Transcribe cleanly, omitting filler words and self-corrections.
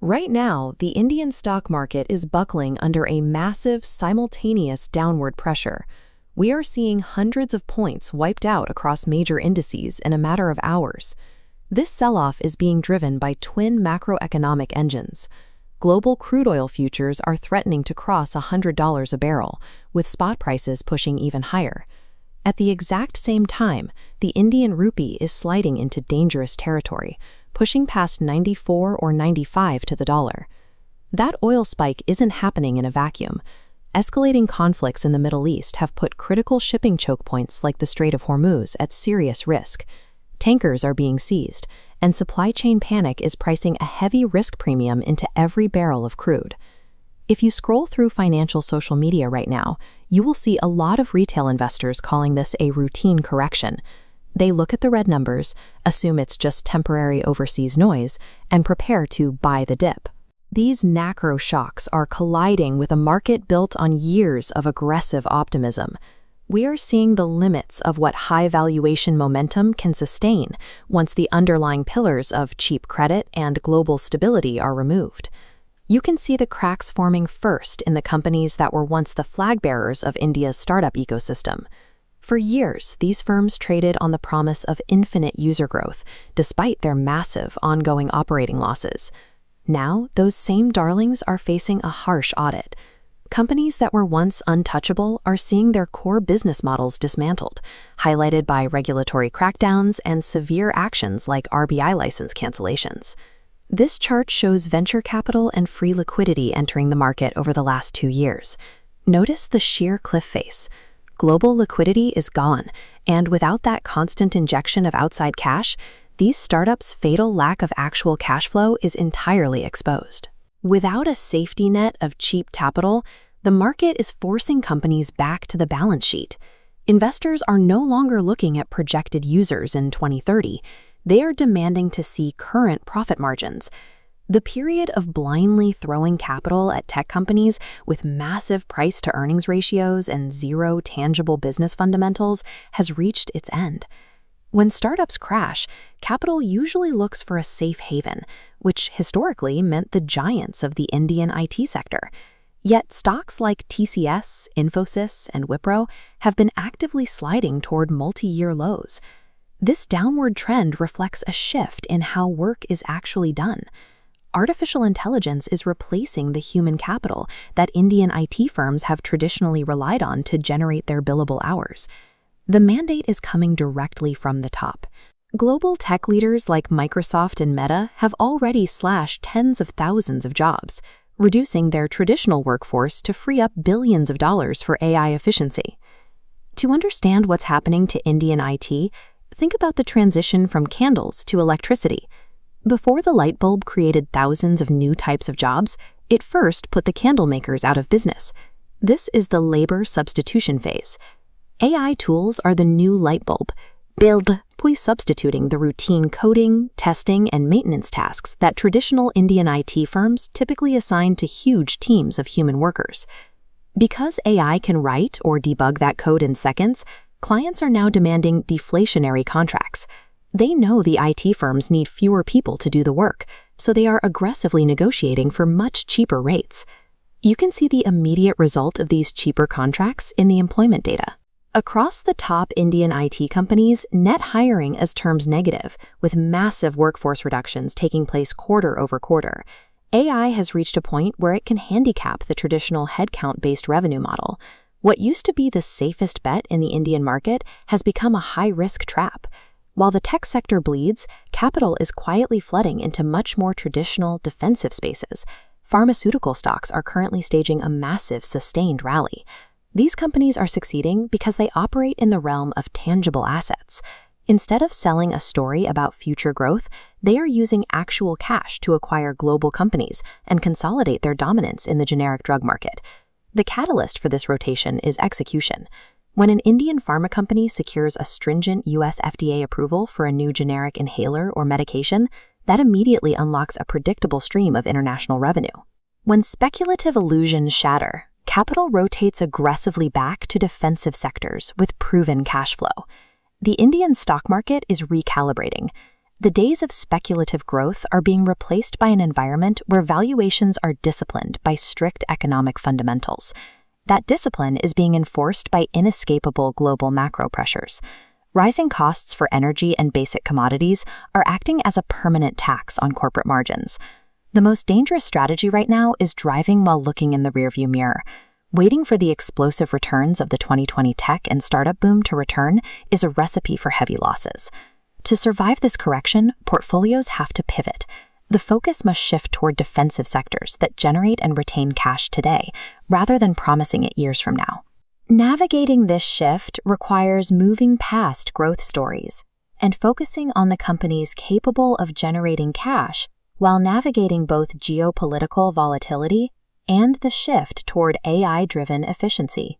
Right now, the Indian stock market is buckling under a massive, simultaneous downward pressure. We are seeing hundreds of points wiped out across major indices in a matter of hours. This sell-off is being driven by twin macroeconomic engines. Global crude oil futures are threatening to cross $100 a barrel, with spot prices pushing even higher. At the exact same time, the Indian Rupee is sliding into dangerous territory, pushing past 94 or 95 to the dollar. That oil spike isn't happening in a vacuum. Escalating conflicts in the Middle East have put critical shipping choke points like the Strait of Hormuz at serious risk. Tankers are being seized, and supply chain panic is pricing a heavy risk premium into every barrel of crude. If you scroll through financial social media right now, you will see a lot of retail investors calling this a routine correction. They look at the red numbers, assume it's just temporary overseas noise, and prepare to buy the dip. These macro shocks are colliding with a market built on years of aggressive optimism. We are seeing the limits of what high valuation momentum can sustain once the underlying pillars of cheap credit and global stability are removed. You can see the cracks forming first in the companies that were once the flag bearers of India's startup ecosystem. For years, these firms traded on the promise of infinite user growth, despite their massive ongoing operating losses. Now, those same darlings are facing a harsh audit. Companies that were once untouchable are seeing their core business models dismantled, highlighted by regulatory crackdowns and severe actions like RBI license cancellations. This chart shows venture capital and free liquidity entering the market over the last 2 years. Notice the sheer cliff face. Global liquidity is gone, and without that constant injection of outside cash, these startups' fatal lack of actual cash flow is entirely exposed. Without a safety net of cheap capital, the market is forcing companies back to the balance sheet. Investors are no longer looking at projected users in 2030. They are demanding to see current profit margins. The period of blindly throwing capital at tech companies with massive price-to-earnings ratios and zero tangible business fundamentals has reached its end. When startups crash, capital usually looks for a safe haven, which historically meant the giants of the Indian IT sector. Yet stocks like TCS, Infosys, and Wipro have been actively sliding toward multi-year lows. This downward trend reflects a shift in how work is actually done. Artificial intelligence is replacing the human capital that Indian IT firms have traditionally relied on to generate their billable hours. The mandate is coming directly from the top. Global tech leaders like Microsoft and Meta have already slashed tens of thousands of jobs, reducing their traditional workforce to free up billions of dollars for AI efficiency. To understand what's happening to Indian IT, think about the transition from candles to electricity. Before the light bulb created thousands of new types of jobs, it first put the candle makers out of business. This is the labor substitution phase. AI tools are the new light bulb, substituting the routine coding, testing, and maintenance tasks that traditional Indian IT firms typically assign to huge teams of human workers. Because AI can write or debug that code in seconds, clients are now demanding deflationary contracts. They know the IT firms need fewer people to do the work, so they are aggressively negotiating for much cheaper rates. You can see the immediate result of these cheaper contracts in the employment data. Across the top Indian IT companies, net hiring is terms negative, with massive workforce reductions taking place quarter over quarter. AI has reached a point where it can handicap the traditional headcount-based revenue model. What used to be the safest bet in the Indian market has become a high-risk trap. While the tech sector bleeds, capital is quietly flooding into much more traditional defensive spaces. Pharmaceutical stocks are currently staging a massive sustained rally. These companies are succeeding because they operate in the realm of tangible assets. Instead of selling a story about future growth, they are using actual cash to acquire global companies and consolidate their dominance in the generic drug market. The catalyst for this rotation is execution. When an Indian pharma company secures a stringent US FDA approval for a new generic inhaler or medication, that immediately unlocks a predictable stream of international revenue. When speculative illusions shatter, capital rotates aggressively back to defensive sectors with proven cash flow. The Indian stock market is recalibrating. The days of speculative growth are being replaced by an environment where valuations are disciplined by strict economic fundamentals. That discipline is being enforced by inescapable global macro pressures. Rising costs for energy and basic commodities are acting as a permanent tax on corporate margins. The most dangerous strategy right now is driving while looking in the rearview mirror. Waiting for the explosive returns of the 2020 tech and startup boom to return is a recipe for heavy losses. To survive this correction, portfolios have to pivot. The focus must shift toward defensive sectors that generate and retain cash today, rather than promising it years from now. Navigating this shift requires moving past growth stories and focusing on the companies capable of generating cash while navigating both geopolitical volatility and the shift toward AI-driven efficiency.